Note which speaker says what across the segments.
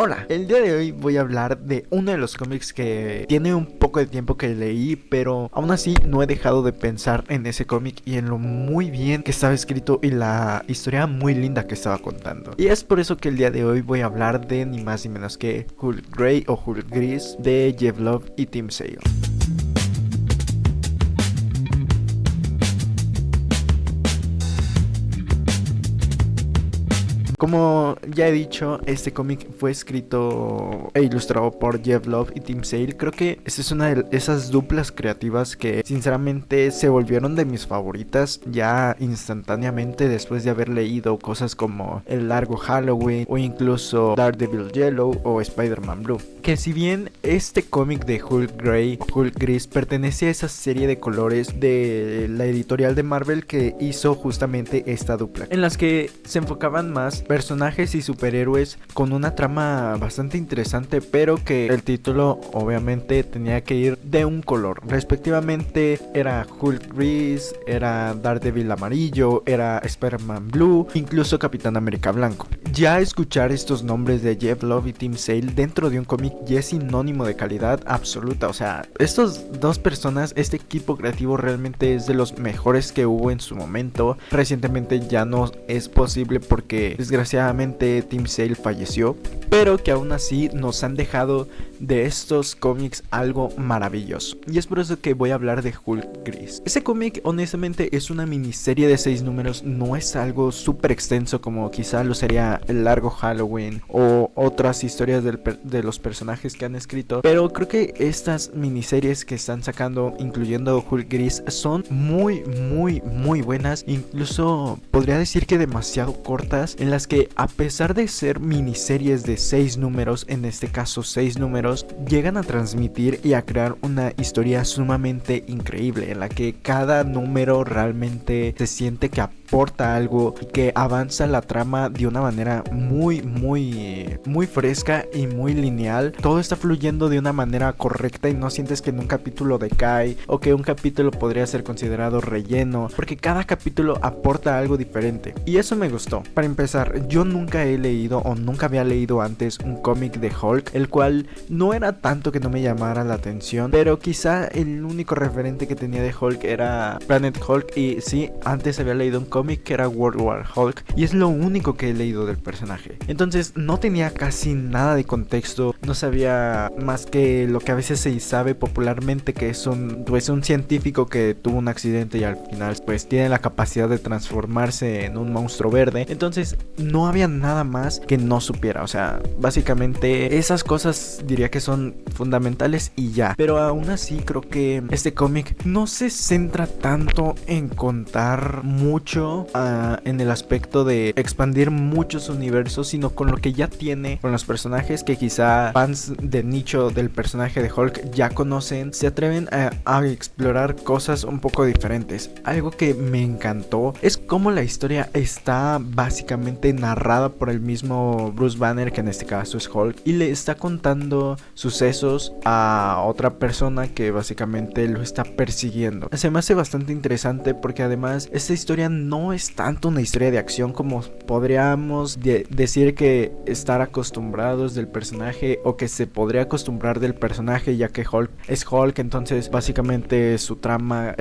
Speaker 1: Hola, el día de hoy voy a hablar de uno de los cómics que tiene un poco de tiempo que leí, pero aún así no he dejado de pensar en ese cómic y en lo muy bien que estaba escrito y la historia muy linda que estaba contando. Y es por eso que el día de hoy voy a hablar de ni más ni menos que Hulk Grey o Hulk Gris de Jeff Love y Tim Sale. Como ya he dicho, este cómic fue escrito e ilustrado por Jeff Love y Tim Sale. Creo que esta es una de esas duplas creativas que sinceramente se volvieron de mis favoritas ya instantáneamente después de haber leído cosas como El Largo Halloween o incluso Daredevil Yellow o Spider-Man Blue. Que si bien este cómic de Hulk Grey o Hulk Gris pertenece a esa serie de colores de la editorial de Marvel que hizo justamente esta dupla, en las que se enfocaban más personajes y superhéroes con una trama bastante interesante, pero que el título obviamente tenía que ir de un color. Respectivamente era Hulk Gris, era Daredevil amarillo, era Spider-Man Blue, incluso Capitán América blanco. Ya escuchar estos nombres de Jeff Love y Tim Sale dentro de un cómic ya es sinónimo de calidad absoluta. O sea, estos dos personas, este equipo creativo realmente es de los mejores que hubo en su momento. Recientemente ya no es posible porque desgraciadamente Tim Sale falleció, pero que aún así nos han dejado de estos cómics algo maravilloso. Y es por eso que voy a hablar de Hulk Gris. Ese cómic honestamente es una miniserie de 6 números, no es algo súper extenso como quizá lo sería El Largo Halloween o otras historias de los personajes que han escrito, pero creo que estas miniseries que están sacando, incluyendo Hulk Gris, son muy buenas, incluso podría decir que demasiado cortas, en las que a pesar de ser miniseries de 6 números, en este caso 6 números, llegan a transmitir y a crear una historia sumamente increíble, en la que cada número realmente se siente que aporta algo y que avanza la trama de una manera muy fresca y muy lineal. Todo está fluyendo de una manera correcta y no sientes que en un capítulo decae o que un capítulo podría ser considerado relleno, porque cada capítulo aporta algo diferente y eso me gustó. Para empezar, yo nunca he leído o nunca había leído antes un cómic de Hulk, el cual no era tanto que no me llamara la atención, pero quizá el único referente que tenía de Hulk era Planet Hulk, y sí, antes había leído un cómic que era World War Hulk y es lo único que he leído del personaje. Entonces no tenía casi nada de contexto, no sabía más que lo que a veces se sabe popularmente, que es un científico que tuvo un accidente y al final pues tiene la capacidad de transformarse en un monstruo verde. Entonces no había nada más que no supiera, o sea, básicamente esas cosas diría que son fundamentales y ya. Pero aún así creo que este cómic no se centra tanto en contar mucho en el aspecto de expandir muchos universos, sino con lo que ya tiene, con los personajes que quizá fans de nicho del personaje de Hulk ya conocen, se atreven a explorar cosas un poco diferentes. Algo que me encantó es cómo la historia está básicamente narrada por el mismo Bruce Banner, que en este caso es Hulk, y le está contando sucesos a otra persona que básicamente lo está persiguiendo. Se me hace bastante interesante porque además esta historia no es tanto una historia de acción como podríamos decir que estar acostumbrados del personaje, o que se podría acostumbrar del personaje, ya que Hulk es Hulk, entonces básicamente su trama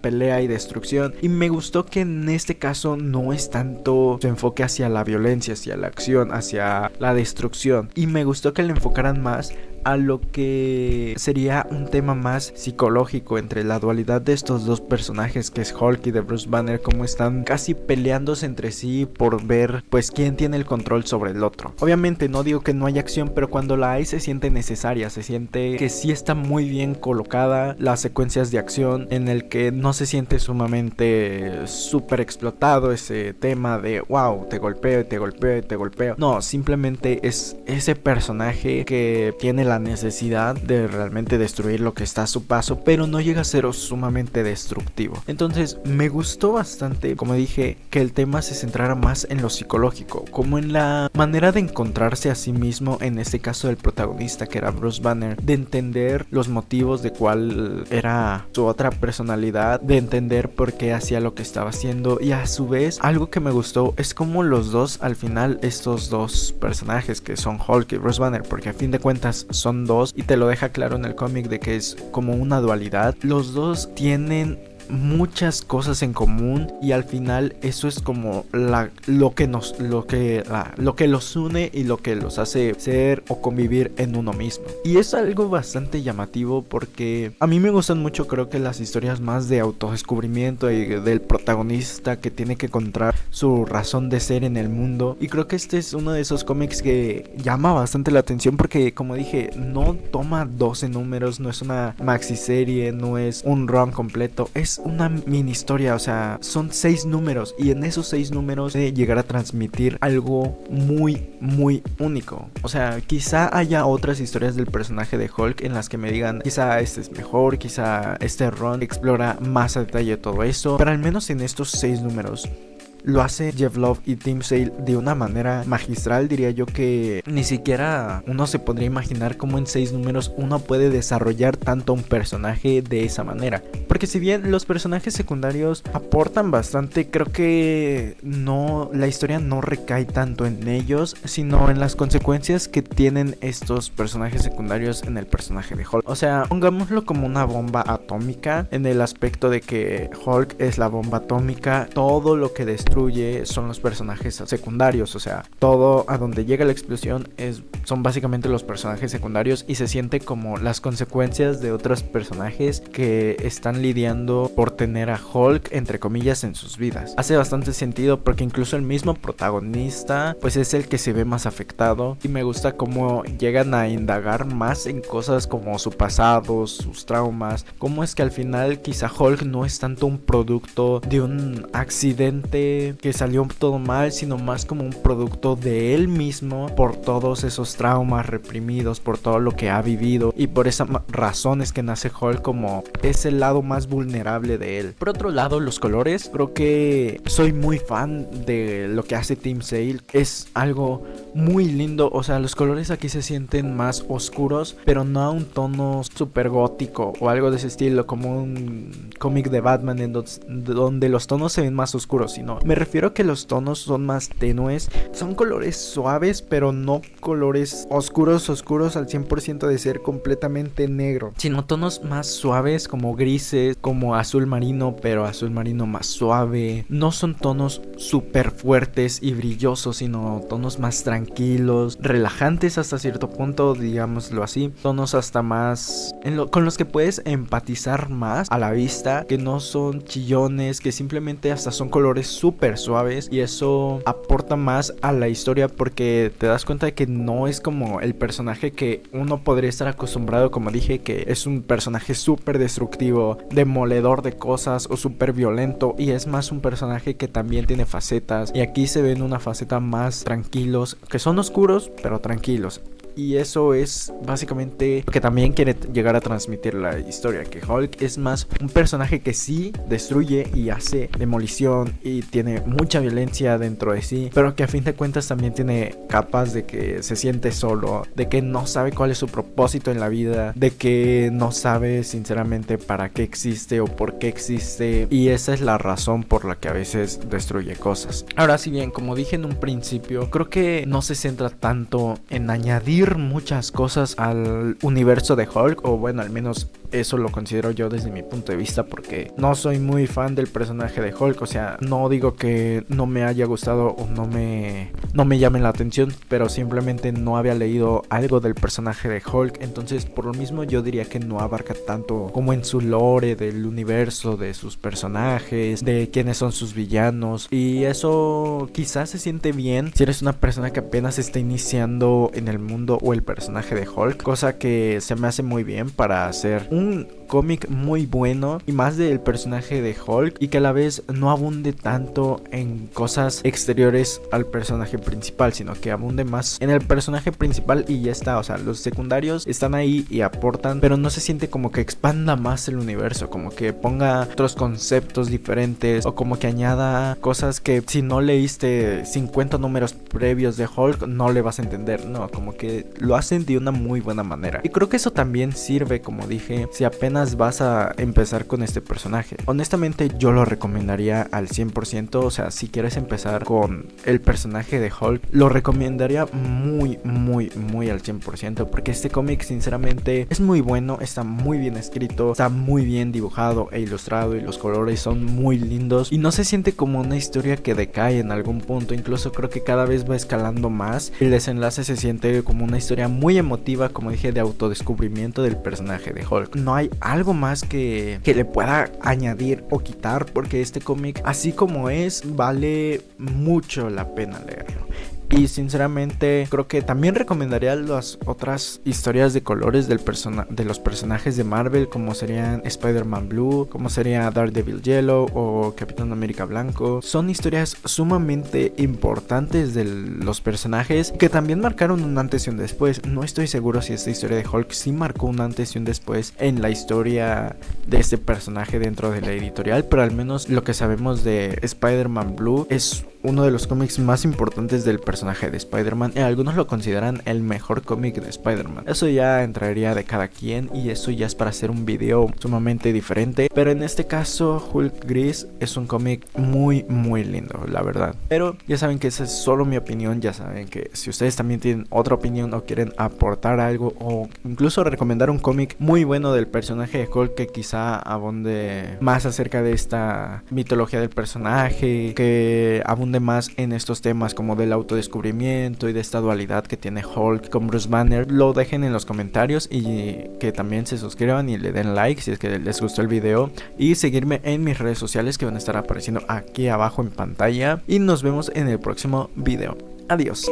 Speaker 1: pelea y destrucción. Y me gustó que en este caso no es tanto su enfoque hacia la violencia, hacia la acción, hacia la destrucción, y me gustó que le enfocaran más a lo que sería un tema más psicológico entre la dualidad de estos dos personajes, que es Hulk y de Bruce Banner, como están casi peleándose entre sí por ver pues quién tiene el control sobre el otro. Obviamente no digo que no haya acción, pero cuando la hay se siente necesaria, se siente que sí está muy bien colocada las secuencias de acción, en el que no se siente sumamente súper explotado ese tema de wow, te golpeo y te golpeo y te golpeo. No, simplemente es ese personaje que tiene la la necesidad de realmente destruir lo que está a su paso, pero no llega a ser sumamente destructivo. Entonces me gustó bastante, como dije, que el tema se centrara más en lo psicológico, como en la manera de encontrarse a sí mismo, en este caso del protagonista que era Bruce Banner, de entender los motivos de cuál era su otra personalidad, de entender por qué hacía lo que estaba haciendo, y a su vez algo que me gustó es como los dos al final, estos dos personajes que son Hulk y Bruce Banner, porque a fin de cuentas son dos y te lo deja claro en el cómic de que es como una dualidad, los dos tienen muchas cosas en común y al final eso es como lo que los une y lo que los hace ser o convivir en uno mismo. Y es algo bastante llamativo porque a mí me gustan mucho, creo que las historias más de autodescubrimiento y del protagonista que tiene que encontrar su razón de ser en el mundo, y creo que este es uno de esos cómics que llama bastante la atención porque, como dije, no toma 12 números, no es una maxiserie, no es un run completo, es una mini historia, o sea, son 6 números y en esos 6 números de llegar a transmitir algo muy, muy único. O sea, quizá haya otras historias del personaje de Hulk en las que me digan, quizá este es mejor, quizá este run explora más a detalle todo eso, pero al menos en estos 6 números lo hace Jeff Love y Tim Sale de una manera magistral. Diría yo que ni siquiera uno se podría imaginar cómo en 6 números uno puede desarrollar tanto un personaje de esa manera. Porque si bien los personajes secundarios aportan bastante, creo que la historia no recae tanto en ellos, sino en las consecuencias que tienen estos personajes secundarios en el personaje de Hulk. O sea, pongámoslo como una bomba atómica, en el aspecto de que Hulk es la bomba atómica, todo lo que destruye son los personajes secundarios, o sea, todo a donde llega la explosión son básicamente los personajes secundarios y se siente como las consecuencias de otros personajes que están lidiando por tener a Hulk, entre comillas, en sus vidas. Hace bastante sentido porque incluso el mismo protagonista pues es el que se ve más afectado, y me gusta cómo llegan a indagar más en cosas como su pasado, sus traumas, cómo es que al final quizá Hulk no es tanto un producto de un accidente que salió todo mal, sino más como un producto de él mismo, por todos esos traumas reprimidos, por todo lo que ha vivido, y por esa razón es que nace Hulk como ese lado más vulnerable de él. Por otro lado, los colores, creo que soy muy fan de lo que hace Tim Sale, es algo muy lindo. O sea, los colores aquí se sienten más oscuros, pero no a un tono súper gótico o algo de ese estilo, como un cómic de Batman donde los tonos se ven más oscuros, sino me refiero a que los tonos son más tenues, son colores suaves, pero no colores oscuros al 100% de ser completamente negro, sino tonos más suaves, como grises, como azul marino, pero azul marino más suave. No son tonos súper fuertes y brillosos, sino tonos más tranquilos, relajantes hasta cierto punto, digámoslo así. Tonos hasta más con los que puedes empatizar más a la vista, que no son chillones, que simplemente hasta son colores súper suaves, y eso aporta más a la historia porque te das cuenta de que no es como el personaje que uno podría estar acostumbrado, como dije, que es un personaje súper destructivo, demoledor de cosas o súper violento, y es más un personaje que también tiene facetas, y aquí se ven una faceta más tranquilos, que son oscuros pero tranquilos. Y eso es básicamente lo que también quiere llegar a transmitir la historia, que Hulk es más un personaje que sí destruye y hace demolición y tiene mucha violencia dentro de sí, pero que a fin de cuentas también tiene capas de que se siente solo, de que no sabe cuál es su propósito en la vida, de que no sabe sinceramente para qué existe o por qué existe, y esa es la razón por la que a veces destruye cosas. Ahora, si bien, como dije en un principio, creo que no se centra tanto en añadir muchas cosas al universo de Hulk, o bueno, al menos eso lo considero yo desde mi punto de vista, porque no soy muy fan del personaje de Hulk. O sea, no digo que no me haya gustado o no me llame la atención, pero simplemente no había leído algo del personaje de Hulk, entonces por lo mismo yo diría que no abarca tanto como en su lore del universo, de sus personajes, de quiénes son sus villanos, y eso quizás se siente bien si eres una persona que apenas está iniciando en el mundo o el personaje de Hulk, cosa que se me hace muy bien para hacer un cómic muy bueno y más del personaje de Hulk, y que a la vez no abunde tanto en cosas exteriores al personaje principal, sino que abunde más en el personaje principal y ya está. O sea, los secundarios están ahí y aportan, pero no se siente como que expanda más el universo, como que ponga otros conceptos diferentes o como que añada cosas que si no leíste 50 números previos de Hulk no le vas a entender. No, como que lo hacen de una muy buena manera, y creo que eso también sirve, como dije, si apenas vas a empezar con este personaje. Honestamente yo lo recomendaría al 100%. O sea, si quieres empezar con el personaje de Hulk, lo recomendaría muy al 100%, porque este cómic sinceramente es muy bueno, está muy bien escrito, está muy bien dibujado e ilustrado, y los colores son muy lindos y no se siente como una historia que decae en algún punto. Incluso creo que cada vez va escalando más. El desenlace se siente como una historia muy emotiva, como dije, de autodescubrimiento del personaje de Hulk. No hay algo más que le pueda añadir o quitar, porque este cómic, así como es, vale mucho la pena leerlo. Y sinceramente creo que también recomendaría las otras historias de colores de los personajes de Marvel, como serían Spider-Man Blue, como sería Daredevil Yellow o Capitán América Blanco. Son historias sumamente importantes de los personajes que también marcaron un antes y un después. No estoy seguro si esta historia de Hulk sí marcó un antes y un después en la historia de este personaje dentro de la editorial, pero al menos lo que sabemos de Spider-Man Blue es uno de los cómics más importantes del personaje de Spider-Man, y algunos lo consideran el mejor cómic de Spider-Man. Eso ya entraría de cada quien, y eso ya es para hacer un video sumamente diferente, pero en este caso Hulk Gris es un cómic muy lindo, la verdad. Pero ya saben que esa es solo mi opinión. Ya saben que si ustedes también tienen otra opinión o quieren aportar algo, o incluso recomendar un cómic muy bueno del personaje de Hulk que quizá abunde más acerca de esta mitología del personaje, que abunde más en estos temas como del autodescubrimiento y de esta dualidad que tiene Hulk con Bruce Banner, lo dejen en los comentarios, y que también se suscriban y le den like si es que les gustó el video, y seguirme en mis redes sociales que van a estar apareciendo aquí abajo en pantalla, y nos vemos en el próximo video. Adiós.